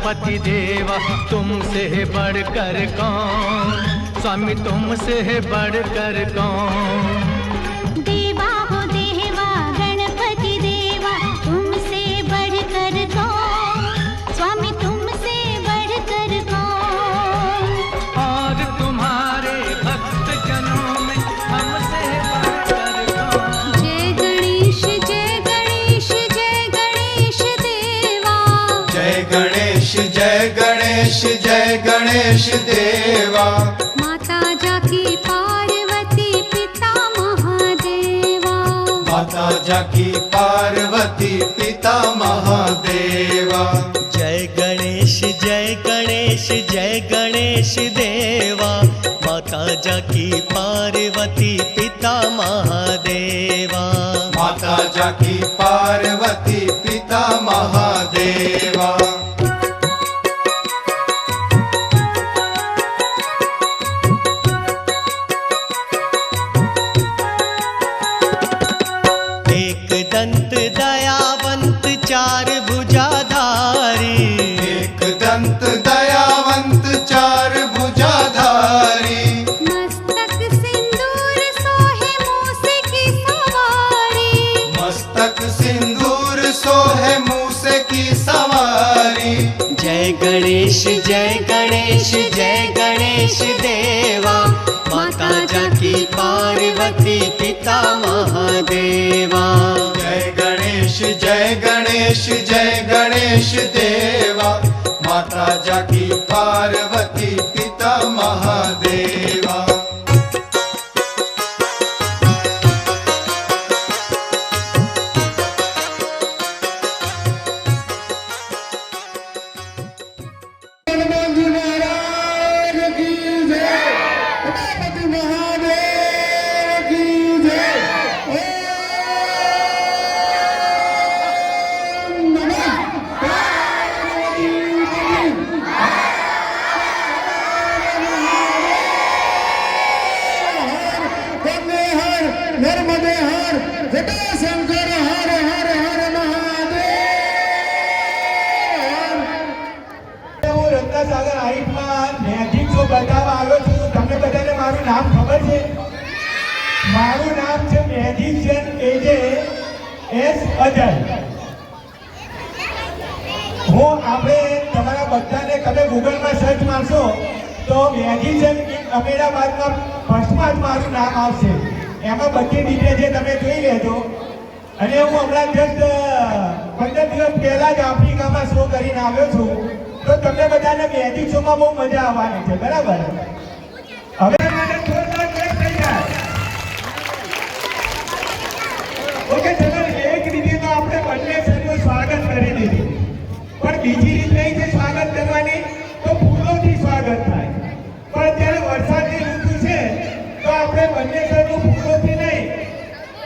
गणपति देवा तुमसे बढ़कर कौन, स्वामी तुमसे बढ़कर कौन। देवा हो देवा गणपति देवा तुमसे बढ़कर कौन, स्वामी तुमसे बढ़कर कौन। और तुम्हारे भक्त जनों में हमसे बढ़कर कौन। जय गणेश जय गणेश जय गणेश देवा। जय गणेश जय गणेश जय गणेश देवा। माता जाकी पार्वती पिता महादेवा। माता जाकी पार्वती पिता महादेवा। जय गणेश जय गणेश जय गणेश देवा। माता जाकी पार्वती पिता महादेवा। माता जाकी पार्वती पिता महादेवा। एक दंत दयावंत चार भुजाधारी। एक दंत दयावंत चार भुजाधारी। मस्तक सिंदूर सोहे मूसे की सवारी। मस्तक सिंदूर सोहे मूसे की सवारी। जय गणेश जय गणेश जय गणेश देवा। माता जाकी पार्वती पिता महादेवा। जय गणेश जय गणेश जय गणेश देवा। माता जाकी पार्वती पिता महादेवा। नर्मदे हर जटा शंकर हर हर हर महादेव। હું રત્નસાગર હાઈટમાં મેજિક શો બતાવવા આવ્યો છું. તમને બધાને મારું નામ ખબર છે? મારું નામ છે મેજિશિયન એજે એસ અજય. હું આપણે તમારા બધાને તમે ગૂગલમાં સર્ચ મારશો તો મેજિશિયન અમદાવાદમાં ફર્સ્ટમાં જ મારું નામ આવશે. એમાં બધી ડિટેલ છે તમે જોઈ લેજો. અને હું હમણાં જસ્ટ 15 દિવસ પહેલા જ આફ્રિકામાં શો કરીને આવ્યો છું. તો તમને બધાને મેજિક શોમાં બહુ મજા આવવાની છે. બરાબર? હવે મને થોડા ક્લિક થઈ જાય. ઓકે ચલો, એક રીતે તો આપણે બંને સૌનું સ્વાગત કરી દીધું. પણ બીજી રીત નહીં છે સ્વાગત કરવાની, તો ફૂલોથી સ્વાગત થાય. પણ અત્યારે વરસાદની ઋતુ છે તો આપણે બંને સૌનું ફૂલોથી નહીં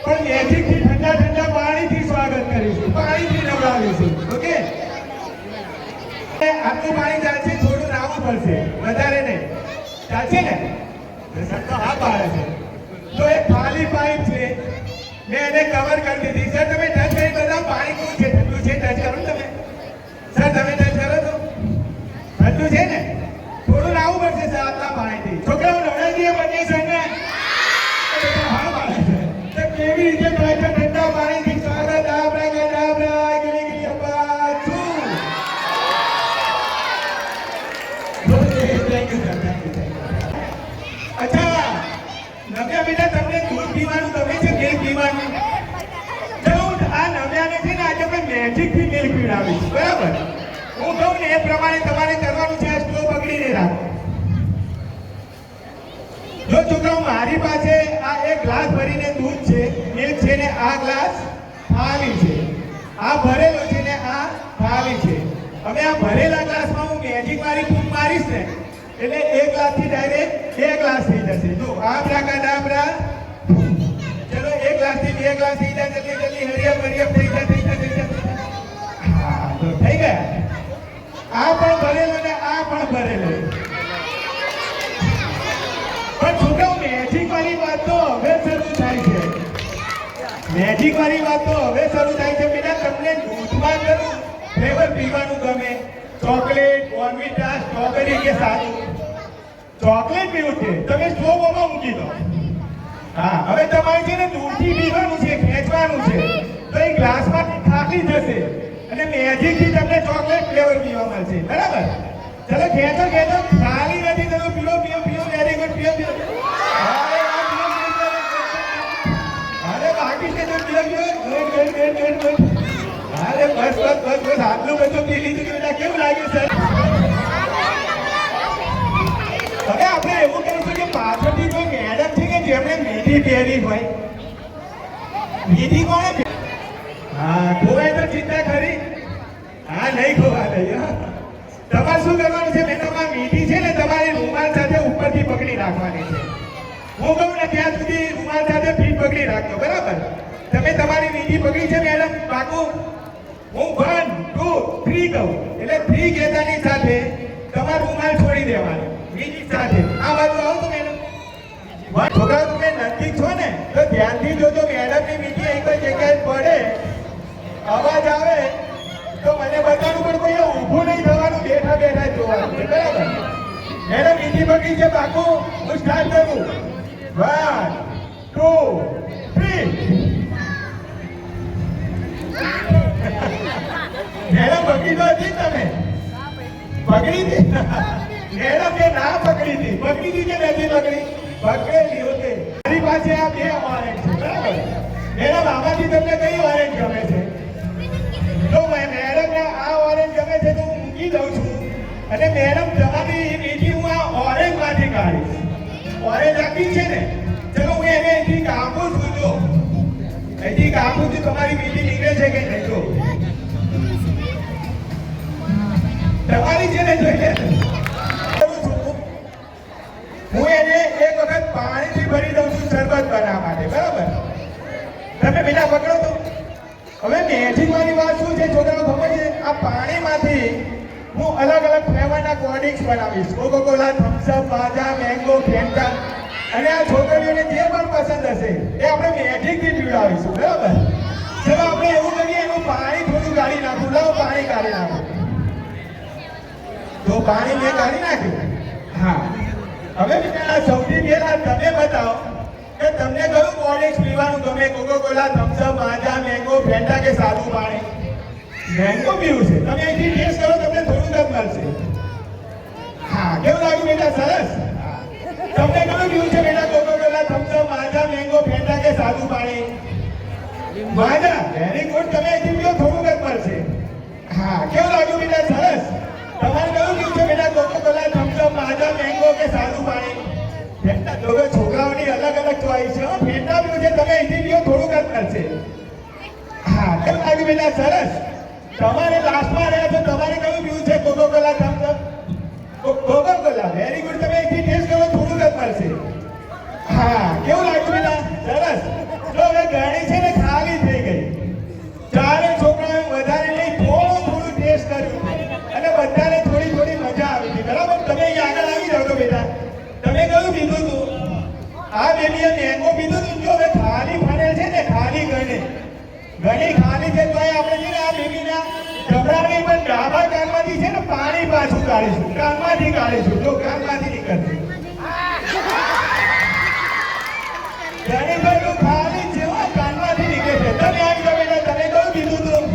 પણ મેજિકથી ઠંડા ઠંડા પાણીથી સ્વાગત કરીશું. પાણીથી નવડાવીશું. ઓકે? આટલું પાણી ચાલશે, થોડું નાવું પડશે, વધારે નહીં. ચાલશે ને? સર તો હા પાડે છે. તો એક ખાલી પાઇપ છે, મેં એને કવર કરી દીધી. સર તમે ટચ કરી બતાવો પાણી કેવું છે? ઠંડુ છે? ટચ કરો તમે. સર તમે ટચ કરો તો ઠંડુ છે ને? થોડું નાવું પડશે સર આટલા પાણીથી. છોકરાઓ નવડાવી દઈએ બંને સરને. હા પાડે છે. તો કેવી રીતે થાય છે ઠંડા પાણીથી સ્વાગત? આપણા ગડાબરા ગીરી ગીરી અબ્બા છું. અચ્છા નવ્યા બેટા, તમને દૂધ પીવાનું ગમે છે? મિલ્ક પીવાનું? ચલો આ નવ્યાને છે ને આજે આપણે મેજિકથી મિલ્ક પીવડાવીશું. બરાબર? હું કહું ને એ પ્રમાણે તમારે કરવાનું છે. આ સ્ટોવ પકડીને રાખો. જો છોકરાઓ મારી પાસે આ એક ગ્લાસ ભરીને દૂધ છે, મિલ્ક છે ને આ ગ્લાસ થાળી છે. આ ભરેલો છે ને આ થાળી છે. હવે આ ભરેલા ગ્લાસમાં હું મેજિક વાળી ફૂંક મારીશ ને એટલે એક ગ્લાસથી ડાયરેક્ટ 2 ગ્લાસ થઈ જશે. જો આબ્રાકાડાબ્રા. ચલો એક ગ્લાસથી 2 ગ્લાસ થઈ જાય. જલ્દી જલ્દી હરિયમ હરિયમ થઈ જાય થઈ જાય થઈ જાય. હા તો થઈ ગયા. આ પણ ભરેલો ને આ પણ ભરેલો. પણ છોકરાઓ મેજિક વાળી વાત તો હવે શરૂ થાય છે. મેજિક વાળી વાત તો હવે શરૂ થાય છે. બેટા તમને દૂધમાં કયું ફ્લેવર પીવાનું ગમે? ચોકલેટ બોર્નવિટા સ્ટ્રોબેરી કે સાદું ચોકલેટ પીવું છે તમે સ્ટોવમાં મૂકી દો હા હવે તમારે છે ને દૂરથી પીવાનું છે ખેંચવાનું છે તો એ ગ્લાસમાં થાકી જશે અને મેજિકથી તમને ચોકલેટ ફ્લેવર પીવા મળશે બરાબર ચલો ખેંચો ખેંચો ખાલી નથી તમે પીવો પીવો પીવો વેરી ગુડ પીવો પીવો અરે વાહ, પીવો, પીવો, પીવો. અરે બાકી છે તો પીવો પીવો ગુડ. અરે બસ બસ બસ બસ આટલું બધું પી લીધું કે બેટા કેવું લાગ્યું સર હવે આપણે એવું કરીશું કે પાછળથી કોઈ મેડમ છે કે જેમણે મીઠી પહેરી હોય મીઠી કોણે હા ખોવાય તો ચિંતા ખરી હા નહીં ખોવા દઈ તમારે શું કરવાનું છે મેડમ આ મીઠી છે ને તમારી રૂમાલ સાથે ઉપરથી પકડી રાખવાની છે હું કહું ને ત્યાં સુધી રૂમાલ સાથે પીઠ પકડી રાખજો બરાબર તમે તમારી મીઠી પકડી છે મેડમ પાકું હું 1 2 3 કહું એટલે 3 કહેતાની સાથે તમારો રૂમાલ છોડી દેવાનો બીજી સાથે આ બાજુ આવો તો મેડમ છોકરાઓ તમે નજીક છો ને તો ધ્યાનથી જોજો મેડમની મીઠી એક જ જગ્યાએ પડે અવાજ આવે તો મને બતાવવું પણ કોઈ ઊભું નહીં થવાનું બેઠા બેઠા જોવાનું છે બરાબર મેડમ મીઠી પકડી છે પાકું હું સ્ટાર્ટ કરું 1 2 3 મેડમ પકડી તો હતી તમે પકડી હતી મેડમ કે ના પકડી હતી પકડી હતી કે નથી પકડી પકડેલી હોતે મારી પાસે આ બે ઓરેન્જ છે બરાબર મેડમ આમાંથી તમને કઈ ઓરેન્જ ગમે છે તો મેડમ ને આ ઓરેન્જ ગમે છે તો હું મૂકી દઉં છું અને મેડમ તમારી મીઠી હું આ ઓરેન્જ માંથી કાઢીશ ઓરેન્જ આપી છે ને ચલો હું એને અહીંથી કાપું છું જો અહીંથી કાપું છું તમારી મીઠી નીકળે છે કે નહીં જો તમારી છે ને જોઈ લે હું એને એક વખત પાણીથી ભરી દઉં છું શરબત બનાવવા માટે બરાબર તમે બેટા પકડો તો હવે મેજિક વાળી વાત શું છે છોકરાઓ ખબર છે આ પાણીમાંથી હું અલગ અલગ ફ્લેવરના કોલ્ડ બનાવીશ Coca Cola Thums Up Maaza mango Fanta અને આ છોકરીઓને જે પણ પસંદ હશે એ આપણે મેજિકથી પીવડાવીશું બરાબર ચલો આપણે એવું કરીએ એનું પાણી થોડું કાઢી નાખું લાવો પાણી કાઢી નાખું તો પાણી મેં કાઢી નાખ્યું હા હવે બેટા સૌથી પહેલા તમે બતાવો કે તમને કયું કોલ્ડ પીવાનું ગમે Coca Cola Thums Up Maaza mango Fanta કે સાદું પાણી મેંગો પીવું છે તમે અહીંથી ટેસ્ટ કરો તમને થોડું જ મળશે હા કેવું લાગ્યું બેટા સરસ તમને કયું પીવું છે બેટા Coca Cola Thums Up Maaza mango Fanta કે સાદું પાણી માઝા વેરી ગુડ તમે અહીંથી પીવો થોડું જ મળશે હા કેવું લાગ્યું બેટા સરસ તમારે કયું પીવું છે બેટા Coca Cola Thums Up Maaza mango કે સાદું પાણી ફેન્ટા દોડો છોકરાઓની અલગ અલગ ચોઈસ છે ફેન્ટા પીવું છે તમે અહીંથી પીવો થોડું જ મળશે હા કેવું લાગ્યું બેટા સરસ તમારે લાસ્ટમાં રહ્યા છો તમારે કયું પીવું છે coca Cola Thums up coca cola very good તમે અહીંથી ટેસ્ટ કરો થોડું જ મળશે હા કેવું લાગ્યું બેટા સરસ જો હવે ગણી છે ને ખાલી થઈ ગઈ ચારે છોકરાઓએ વધારે નહીં થોડું ટેસ્ટ કર્યું અને બધાને થોડી થોડી મજા આવી હતી બરાબર તમે અહીં આગળ આવી જાઓ તો બેટા તમે કયું પીધું હતું આ બેબીએ મેંગો પીધું હતું જો હવે ખાલી ફરેલ છે ને ખાલી ગણે ઘણી ખાલી છે તો આપણે છે ને આ બેબીના ગભરાણી પણ ડાબા કાનમાંથી છે ને પાણી પાછું કાઢીશું કાનમાંથી કાઢીશું જો કાનમાંથી નીકળશે ઘણી બધું ખાલી છે કાનમાંથી નીકળે છે તમે આવી જાઓ બેટા તમે કયું પીધું હતું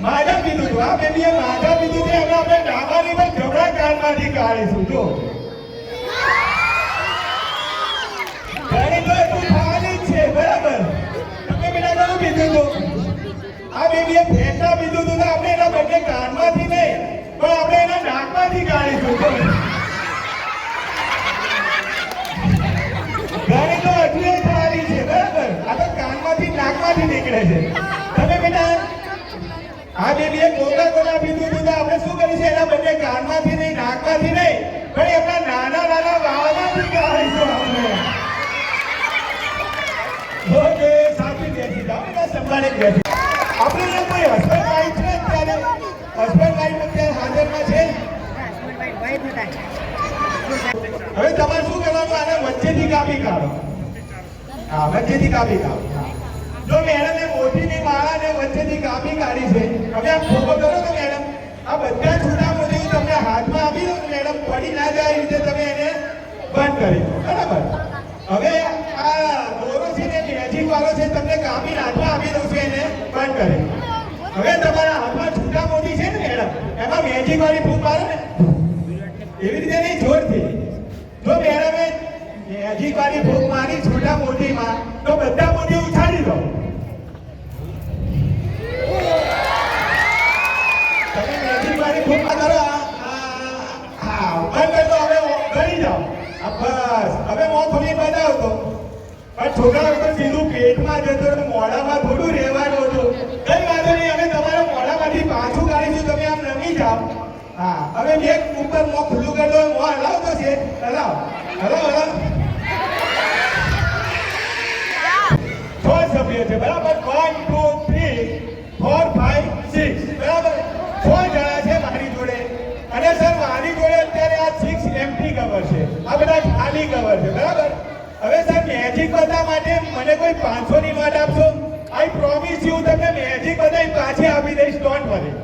માજા પીધું હતું આ બેબીએ માજા પીધું છે હવે આપણે ડાબાની પણ ગભરા કાનમાંથી કાઢીશું જો ઘણી બધું ખાલી છે બરાબર તમે બેટા કયું પીધું હતું આ બેબીએ ફેંટા પીધું હતું તો આપણે એના બંને કાનમાંથી નહીં પણ આપણે એના નાકમાંથી કાઢીશું ઘણી તો એટલે ખાલી છે બરાબર આ તો કાનમાંથી નાકમાંથી નીકળે છે તમે બેટા આ બેબીએ કોકા કોલા પીધું હતું તો આપણે શું કરીશું એના બંને કાનમાંથી નહીં નાકમાંથી નહીં પણ એમના નાના નાના વાળમાંથી કાઢીશું આપણે ઓકે સાચી બેસી જાઓ બેટા સંભાળી બેસી આપણે અહીંયા કોઈ હસબન્ડ વાઈફ છે અત્યારે હસબન્ડ વાઈફ અત્યારે હાજરમાં છે હવે તમારે શું કરવાનું આને વચ્ચેથી કાપી કાઢો હા વચ્ચેથી કાપી કાઢો જો મેડમે મોતીની માળાને વચ્ચેથી કાપી કાઢી છે હવે આપ ખોખો કરો તો મેડમ આ બધા છૂટા મોતી હાથમાં આપી દો ને મેડમ, પડી ના જાય એ રીતે તમે એને બંધ કરી દો, બરાબર. હવે આ દોરો છે ને મેજિક વાળો છે, તમને કાપીને હાથમાં આપી દઉં છું, એને બંધ કરી. હવે તમારા હાથમાં છૂટા મોટી છે ને મેડમ, એમાં મેજિક વાળી ફૂંક મારો ને, એવી રીતે નહીં, જોરથી. જો મેડમે મેજિક વાળી ફૂંક મારી છોટા મોટીમાં, તો બધા મોટી ઉછાળી દો. તમે મેજિક વાળી ફૂંક કરો, હા બંધ કરી દો. હવે ગળી જાઓ. બસ હવે મોં ખોલી બતાવતો, પણ છોકરા ઉપર સીધું પેટમાં જતો, મોઢામાં થોડું રહેવાનું હતું. કઈ વાંધો નહીં, હવે તમારા મોઢામાંથી પાછું કાઢીશું, તમે આમ રમી જાઓ. હા હવે એક ઉપર મોં ખુલ્લું કરી દો, મોં હલાવતો છે, હલાવ હલાવ હલાવ. 6 સભ્યો છે, બરાબર. 1 2 3 4 5 6, બરાબર. 6 જણા છે મારી જોડે. અને સર મારી જોડે અત્યારે આ 6 એમ્પ્ટી કવર છે, આ બધા ખાલી કવર છે, બરાબર. હવે સર મેજિક બધા માટે મને કોઈ 500 ની નોટ આપશો? આઈ પ્રોમિસ યુ, તમને મેજિક બધા પાછી આપી દઈશ, ડોન્ટ વરી.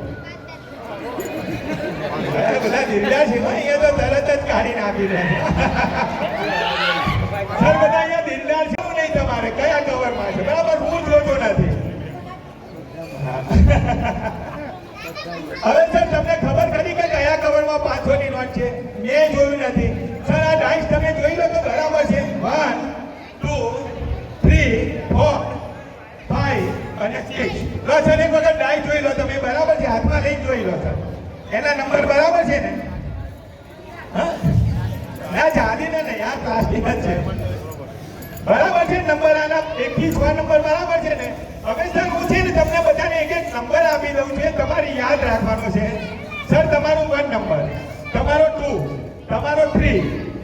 બધા દિલદાર છે, અહીંયા તો તરત જ કાઢીને આપી દે. સર બધા અહીંયા દિલદાર છે નહીં તમારે કયા કવરમાં છે, બરાબર. હું જોતો નથી. હવે સર તમને ખબર ખરી કે કયા કવરમાં 500 ની નોટ છે? મેં જોયું નથી. સર આ ડાઈસ તમે જોઈ લો તો બરાબર છે. 1 2 3 4 5 અને 6. લો સર એક વખત ડાઈસ જોઈ લો તમે, બરાબર છે. હાથમાં લઈને જોઈ લો સર, એના નંબર બરાબર છે ને? હા ના ચાંદીના નહીં, આ પ્લાસ્ટિક જ છે, બરાબર છે. નંબર આના 1 થી 6 નંબર બરાબર છે ને? હવે સર હું છે ને તમને બધાને એક એક નંબર આપી દઉં છું, તમારે યાદ રાખવાનો છે. સર તમારો 1 નંબર, તમારો 2, તમારો 3,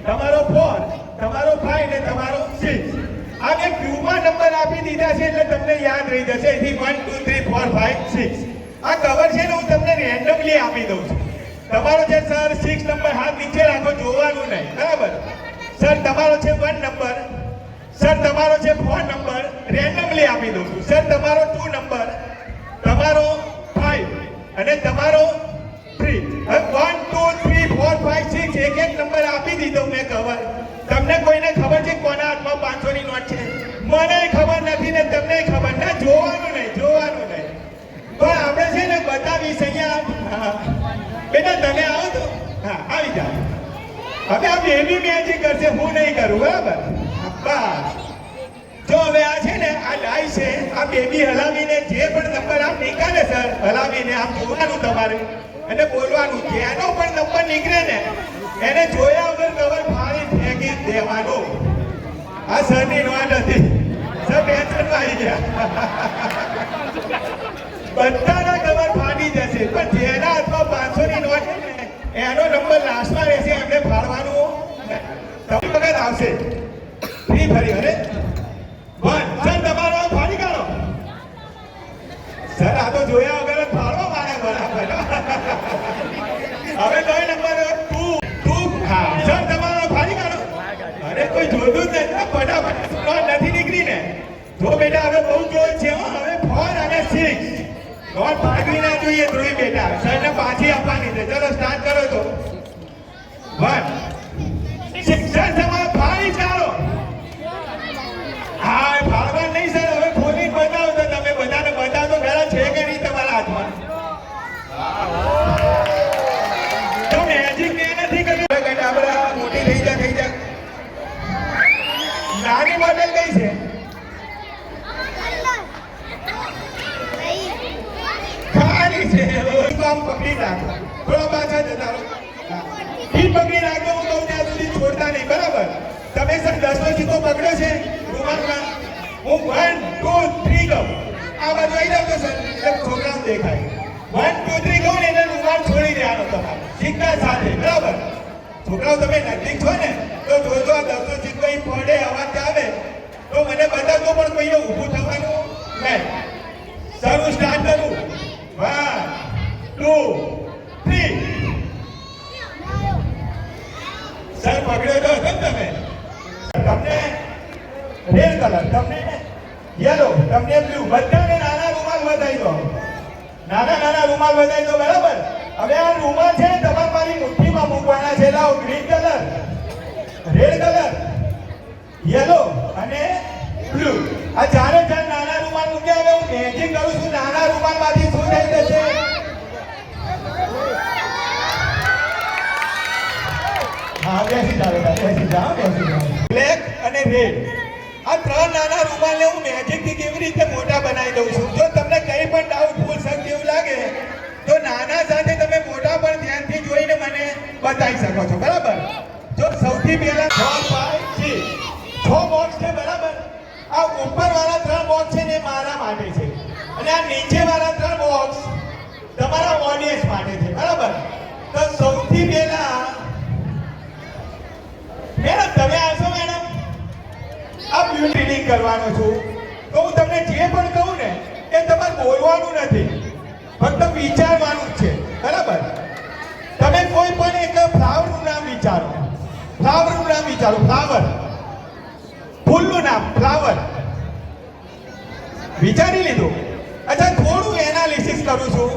તમારો 4, તમારો 5 ને તમારો 6. આ મેં ક્યુમાં નંબર આપી દીધા છે એટલે તમને યાદ રહી જશે. એથી 1 2 3 4 5 6. આ કવર છે ને હું તમને રેન્ડમલી આપી દઉં છું. તમારો છે સર 6 નંબર, હાથ નીચે રાખો, જોવાનું નહીં, બરાબર. સર તમારો છે 1 નંબર, સર તમારો છે 4 નંબર, રેન્ડમલી આપી દઉં છું. સર તમારો 2 નંબર, તમારો 5 અને તમારો 3. હવે 1 2 3 4 5 6 એક એક નંબર આપી દીધો મેં કવર. તમને કોઈને ખબર છે કોના હાથમાં 500 ની નોટ છે? મને ખબર નથી ને તમને ખબર ના. જોવાનું નહીં, જોવાનું નહીં. પણ આપણે છે ને બતાવીશ અહીંયા. બેટા તમે આવો તો, હા આવી જાઓ. હવે આ બેબી મેજિક કરશે, હું નહીં કરું, બરાબર. બસ જો હવે આ છે ને આ ડાઈ છે, આ બેબી હલાવીને જે પણ નંબર આમ નીકળે સર, હલાવીને આમ જોવાનું તમારે અને બોલવાનું. જેનો પણ નંબર નીકળે ને એને જોયા વગર કવર ફાડી ફેંકી દેવાનો. આ સરની નોટ હતી સર, ટેન્શનમાં આવી ગયા. બધાના કવર ફાટી જશે, પણ જેના હાથમાં 500 ની નોટ છે ને એનો નંબર લાસ્ટમાં રહેશે, એમને ફાડવાનું તમે વખત આવશે. 3 ફરી અરે 1. સર તમારો ફાડી કાઢો. સર આ તો જોયા વગર ફાડો મારે, બરાબર. હવે કયો નંબર? 2. હા સર તમારો ફાડી કાઢો. અરે કોઈ જોતું જ નથી, ફટાફટ નોટ નથી નીકળી ને. જો બેટા હવે બહુ જોર છે હો. હવે 4 અને 6 નોટ ભાગવી ના જોઈએ ધ્રુવી બેટા, સરને પાછી આપવાની છે. ચલો સ્ટાર્ટ કરો તો. 1 6. સર તમારો ફાડી કાઢો. હા ફાડવા નહીં સર, હવે ખોલી બતાવો તો તમે બધાને બતાવો ખરા છે કે નહીં તમારા હાથમાં. તો મેજિક ને નથી કર્યું. આપડા મોટી થઈ જા, થઈ જા. નાની બોટલ કઈ છે? ખાલી છે. આમ પકડી રાખો, થોડા પાછા જતા રહો. ઈ પકડી રાખો, હું કહું ત્યાં સુધી છોડતા નહીં, બરાબર. તમે સર 10નો સિક્કો પકડ્યો છે રૂમાલમાં? હું 1 2 3 કહું, આ બાજુ આવી જાવ તો સર, એટલે છોકરાઓ દેખાય. 1 2 3 કહું ને એને રૂમાલ છોડી દેવાનો તમારે સિક્કા સાથે, બરાબર. છોકરાઓ તમે નજીક છો ને તો જોજો આ 10નો સિક્કો અહીં પડે, અવાજ આવે તો મને બતાવજો, પણ કોઈએ ઊભું થવાનું નહીં. સર હું સ્ટાર્ટ કરું. 1 2 3. સર પકડ્યો તો હતો તમે. તમને રેડ કલર, તમને યલો, તમને બ્લુ, બધાને નાના રૂમાલ વધારી દો. નાના નાના રૂમાલ વધારી દો, બરાબર. હવે આ રૂમાલ છે ને તમારે મારી મુઠ્ઠીમાં મૂકવાના છે. લાવો green colour, red colour, yellow અને બ્લુ. આ ચારે ચાર નાના રૂમાલ મૂક્યા. હવે હું મેજિક કરું છું. નાના રૂમાલમાંથી શું થઈ જશે? હા, બેસી જાઓ, બેસી જાઓ, બેસી જાઓ. બ્લેક અને રેડ, આ ત્રણ નાના રૂમાલને હું મેજિકથી કેવી રીતે મોટા બનાવી દઉં છું. જો તમને કંઈ પણ ડાઉટફુલ શક જેવું લાગે તો નાના સાથે તમે મોટા પર ધ્યાનથી જોઈને મને બતાવી શકો છો. બરાબર? જો સૌથી પહેલા 6 બાય 6 બોક્સ છે. બરાબર? આ ઉપરવાળા 3 બોક્સ છે ને એ મારા માટે છે અને આ નીચેવાળા 3 બોક્સ તમારા ઓડિયન્સ માટે છે. બરાબર? તો સૌથી પહેલા મેડમ તમે આવશો. મેડમ આ બ્લુ રીડિંગ કરવાનો છું તો હું તમને જે પણ કહું ને એ તમારે બોલવાનું નથી, ફક્ત વિચારવાનું જ છે. બરાબર? તમે કોઈ પણ એક ફ્લાવરનું નામ વિચારો. ફ્લાવરનું નામ વિચારો. ફ્લાવર, ફૂલનું નામ ફ્લાવર વિચારી લીધું. અચ્છા, થોડું એનાલિસિસ કરું છું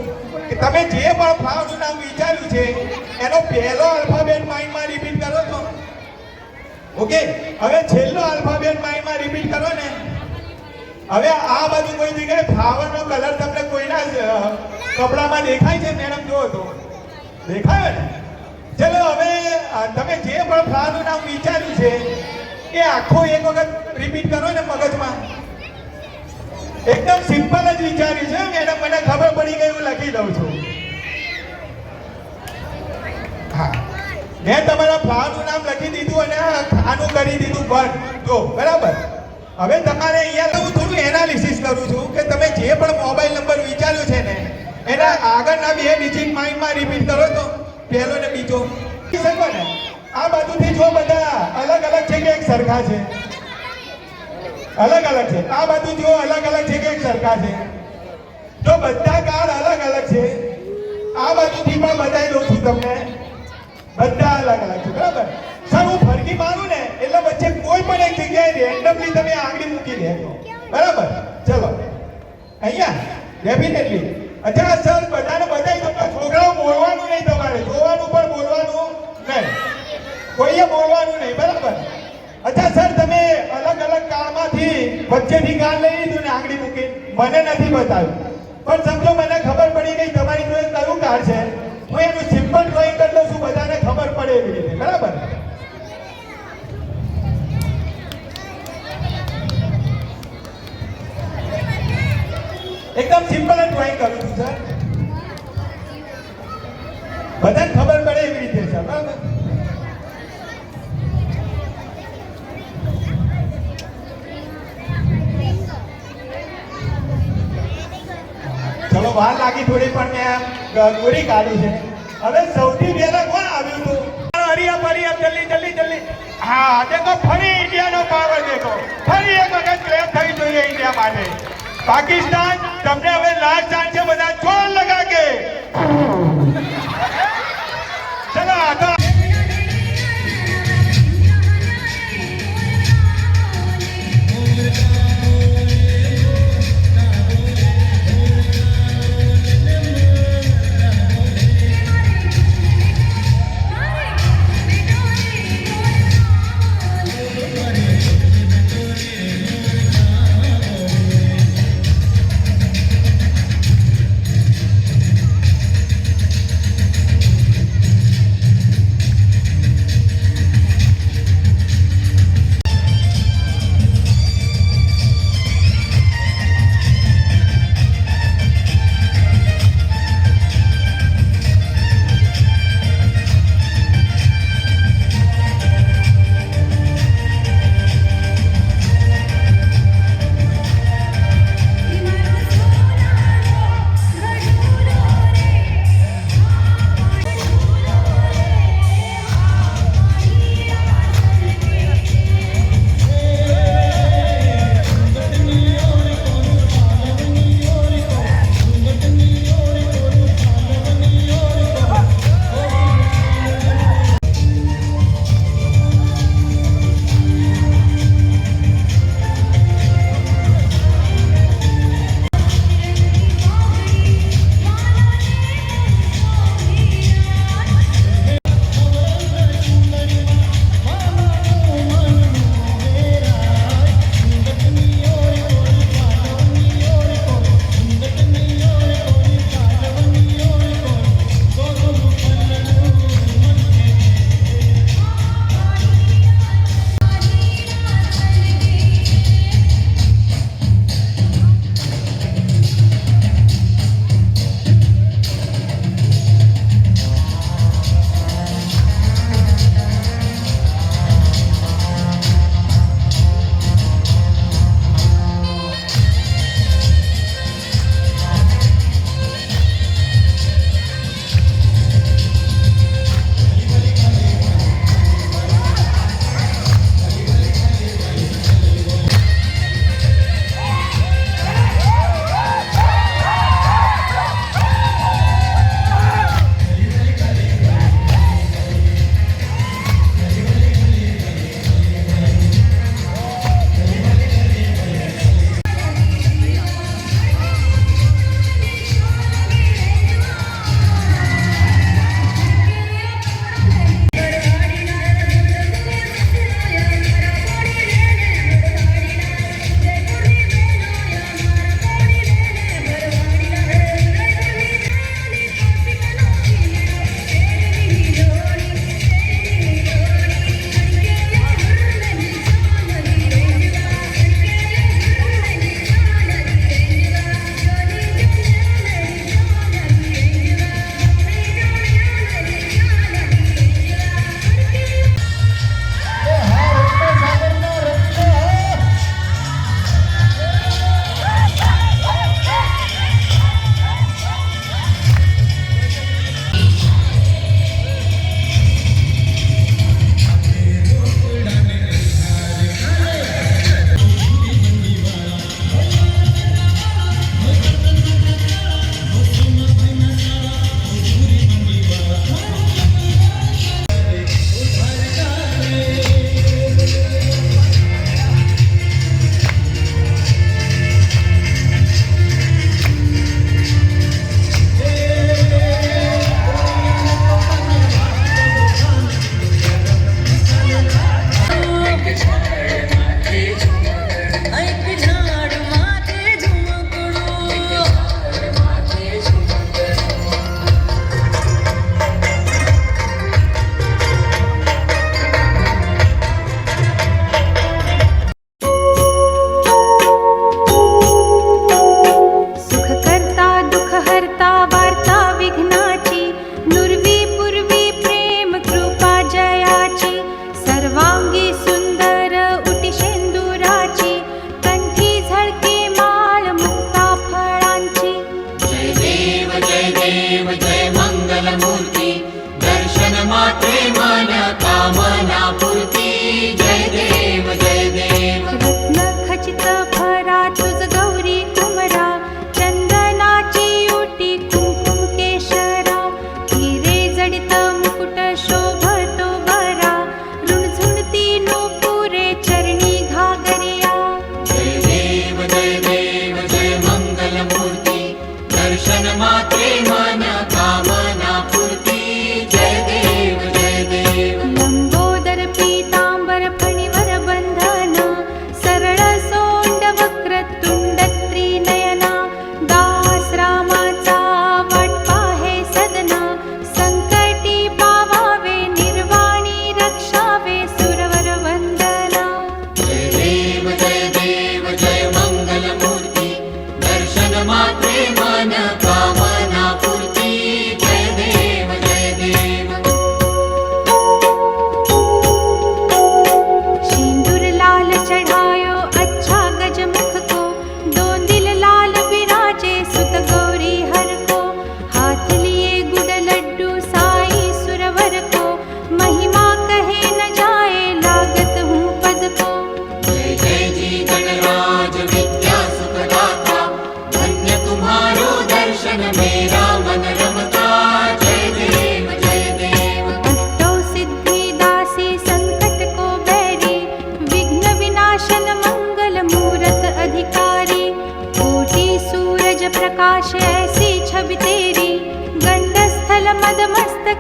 કે તમે જે પણ ફ્લાવરનું નામ વિચાર્યું છે એનો પહેલો આલ્ફાબેટ માઇન્ડમાં રિપીટ કરો તો ઓકે. હવે છેલ્લો આલ્ફાબેટ માઇન્ડમાં રિપીટ કરો ને. હવે આ બાજુ કોઈ જગ્યાએ ફ્લાવરનો કલર તમને કોઈના કપડામાં દેખાય છે? મેડમ જુઓ તો દેખાય ને. ચલો હવે તમે જે પણ ફ્લાવરનું નામ વિચાર્યું છે એ આખો એક વખત રિપીટ કરો ને મગજમાં. એકદમ સિમ્પલ જ વિચાર્યું છે મેડમ, મને ખબર પડી ગઈ, હું લખી દઉં છું. હા, મેં તમારા ફ્લાવરનું નામ લખી દીધું અને આનું કરી દીધું બંધ. જો બરાબર. હવે તમારે અહીંયા હું થોડું એનાલિસિસ કરું છું કે તમે જે પણ મોબાઈલ નંબર વિચાર્યો છે ને એના આગળના 2 ડિજિટ માઇન્ડમાં રિપીટ કરો તો પહેલો ને બીજો શકો ને. આ બાજુથી જો બધા અલગ અલગ છે કે એક સરખા છે? અલગ અલગ છે. આ બાજુ જો અલગ અલગ છે કે એક સરખા છે? તો બધા કાર્ડ અલગ અલગ છે. આ બાજુથી પણ બતાવી દઉં છું તમને, બધા અલગ અલગ છે. બરાબર? સર હું ફરકી મારું ને એટલે વચ્ચે કોઈ પણ એક જગ્યાએ રેન્ડમલી તમે આંગળી મૂકી દેજો. બરાબર? ચલો અહીંયા ડેફિનેટલી. અચ્છા સર, બધાને બતાવી દો. છોકરાઓ બોલવાનું નહીં, તમારે જોવાનું પણ બોલવાનું નહીં, કોઈએ બોલવાનું નહીં. બરાબર? અચ્છા સર, તમે અલગ અલગ કાળમાંથી વચ્ચેથી કાળ લઈ લીધું ને આંગળી મૂકી, મને નથી બતાવ્યું. પણ સમજો મને ખબર પડી ગઈ તમારી જોડે કયું કાર્ડ છે, હું એનું સિમ્પલ ડ્રોઈંગ કરી દઉં છું, બધાને ખબર પડે એવી રીતે. બરાબર? એકદમ સિમ્પલ જ ડ્રોઈંગ કરું છું સર, બધાને ખબર પડે એવી રીતે સર. બરાબર? ચલો વાર લાગી થોડી પણ મેં દોરી કાઢી છે. હવે સૌથી પહેલા કોણ આવ્યું હતું? હરિયા ફરિયા, જલ્દી જલ્દી જલ્દી. હા, દેખો ફરી ઇન્ડિયાનો પાવર દેખો. ફરી એક વખત ક્લેમ થઈ જોઈએ ઇન્ડિયા માટે. પાકિસ્તાન, તમને હવે લાસ્ટ ચાન્સ છે, બધા જોર લગા કે ચલો આગળ.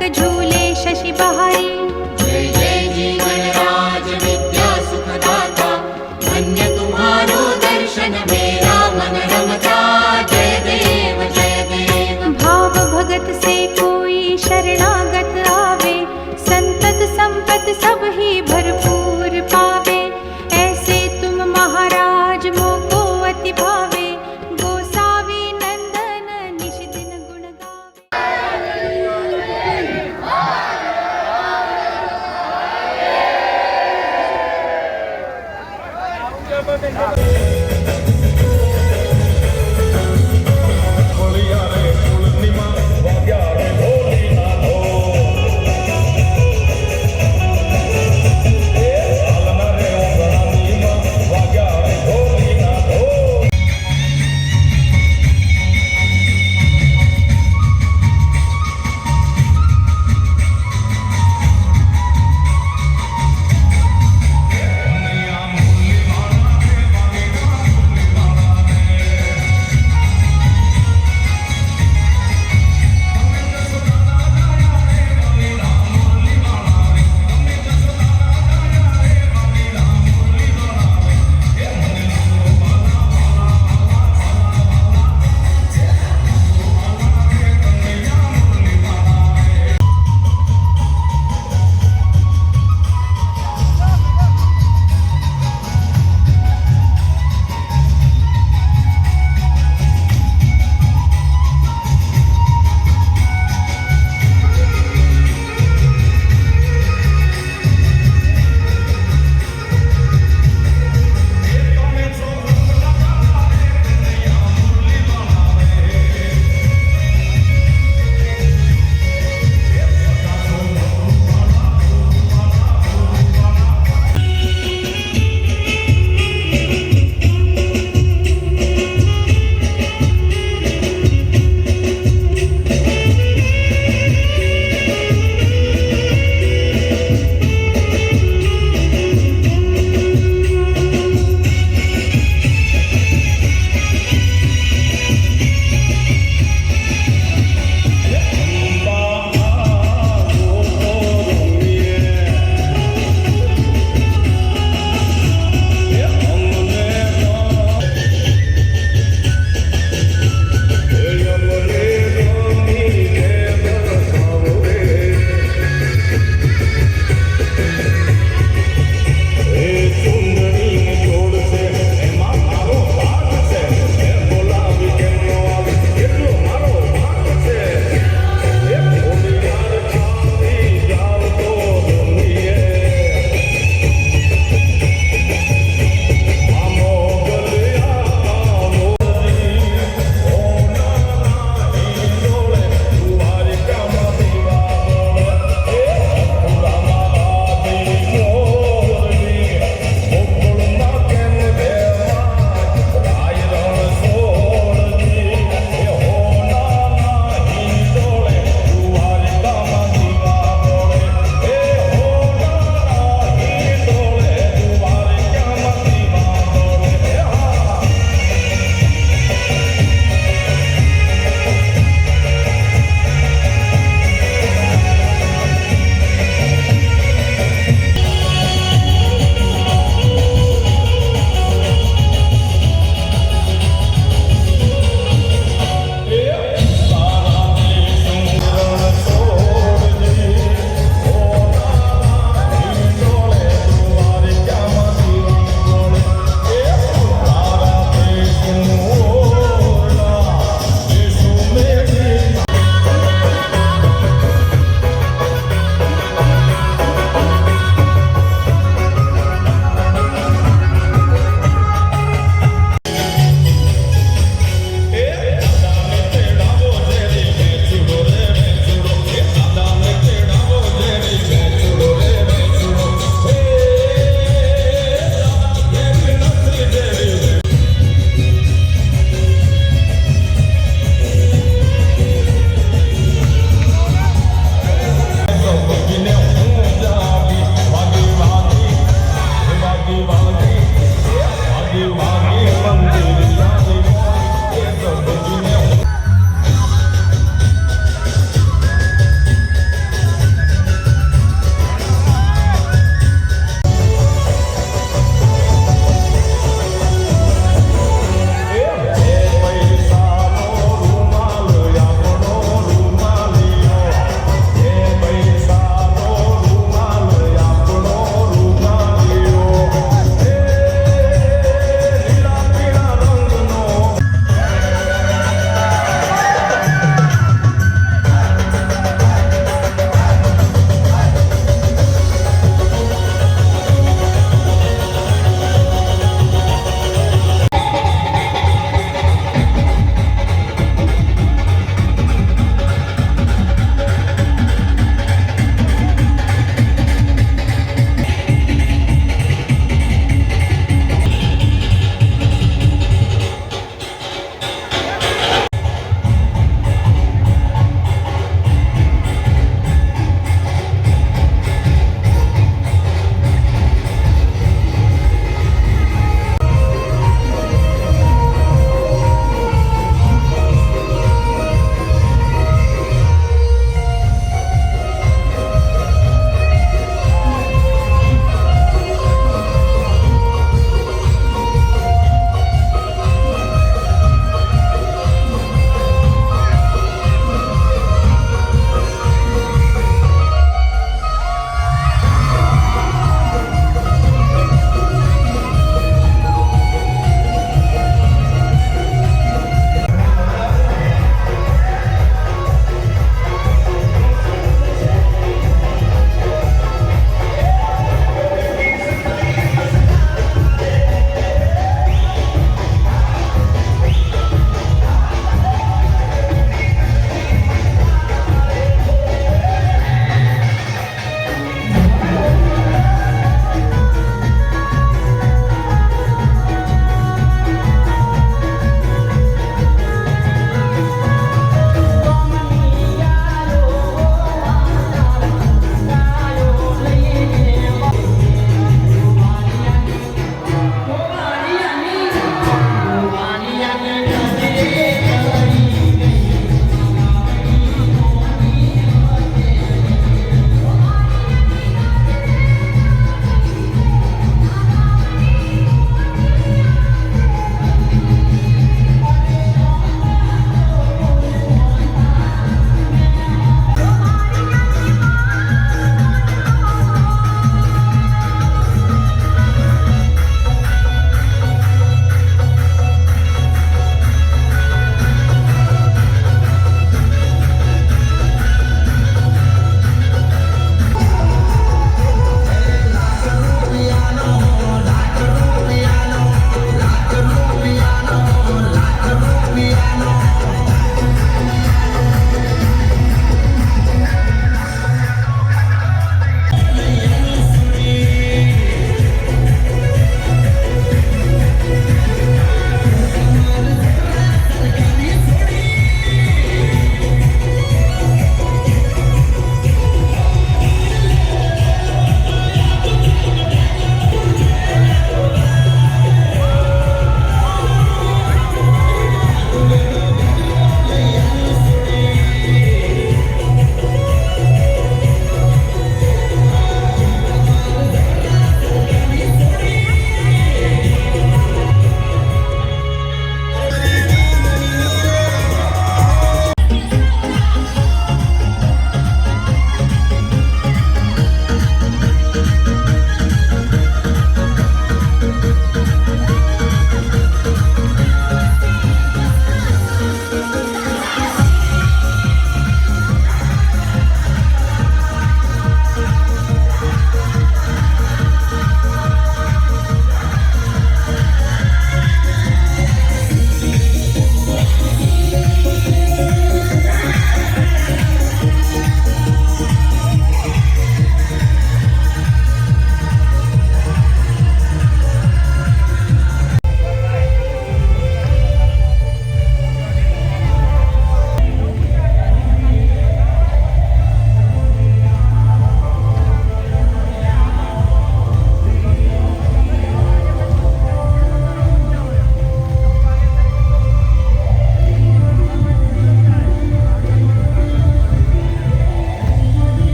तक झूले शशि बहारी। जय जय जीवन राज विद्या सुखदाता, धन्य तुम्हारो दर्शन मेरा मन रमता। जय देव जय देव। भाव भगत से कोई शरणागत आवे, संतत संपत सब ही भरपूर पावे। ऐसे तुम महाराज मोको अति भावे, गोसावी नंदन निश दिन गुण गावे।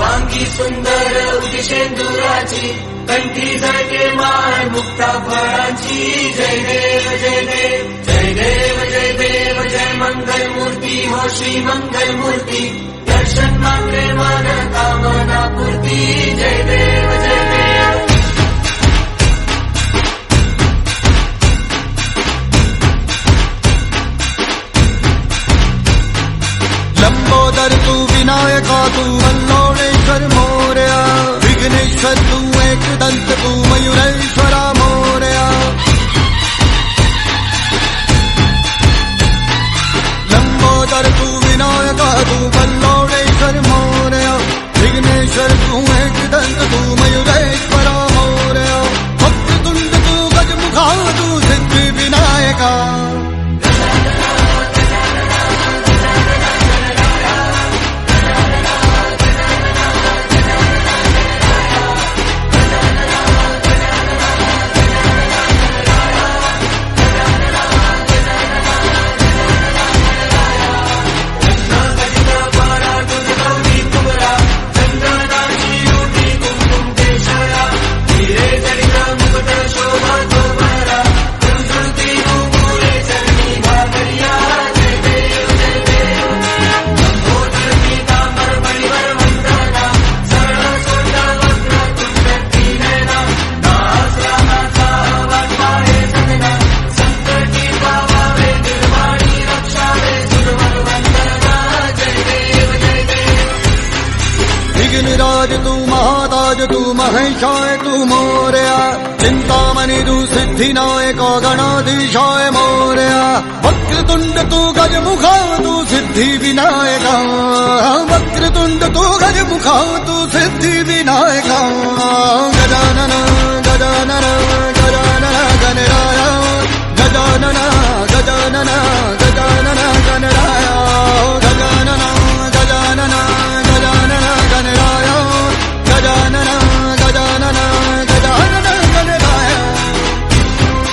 शुभांगी सुंदर उदिशेंदुराची कंठी झळके माळ मुक्ता फळांची जय देव जय देव जय देव जय देव जय मंगल मूर्ती हो श्री मंगल मूर्ती दर्शन मात्रे मन कामना पूर्ती जय देव जय देव लंबोदर तू विनायका तू वल्लोळेश्वर मोरया विघ्नेश्वर तू एकदंत तू मयुरेश्वरा मोरया लंबोदर तू विनायका तू वल्लोळेश्वर मोरया विघ्नेश्वर तू एकदंत तू मयुरेश्वरा मोरया वक्रतुंड तू गजमुखा तू सिद्धी विनायका विघ्नराज तू महाताज तू महेशाय तू मोरया चिंतामणि तू सिद्धिनायक गणाधीशाय मोरया वक्रतुंड तू गजमुखा तू सिद्धि विनायका वक्रतुंड तू गजमुखा तू सिद्धि विनायका गजानन गजानन गजानन गणराय गजानन गजानन गजानन गणराय गजानन गजानन गजानन गणराय गजानन गजानन गजानन गणराय गजानन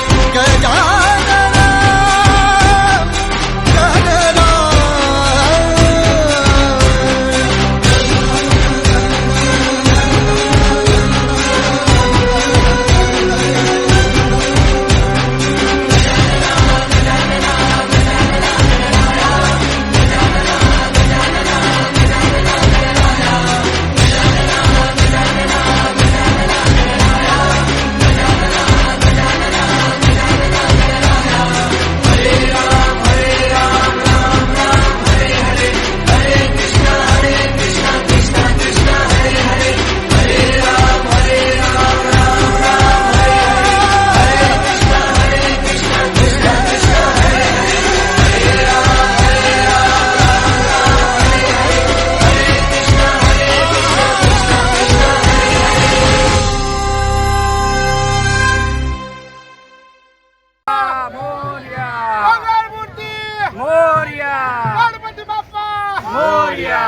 मंगलमूर्ती मोरया गणपती बाप्पा मोरया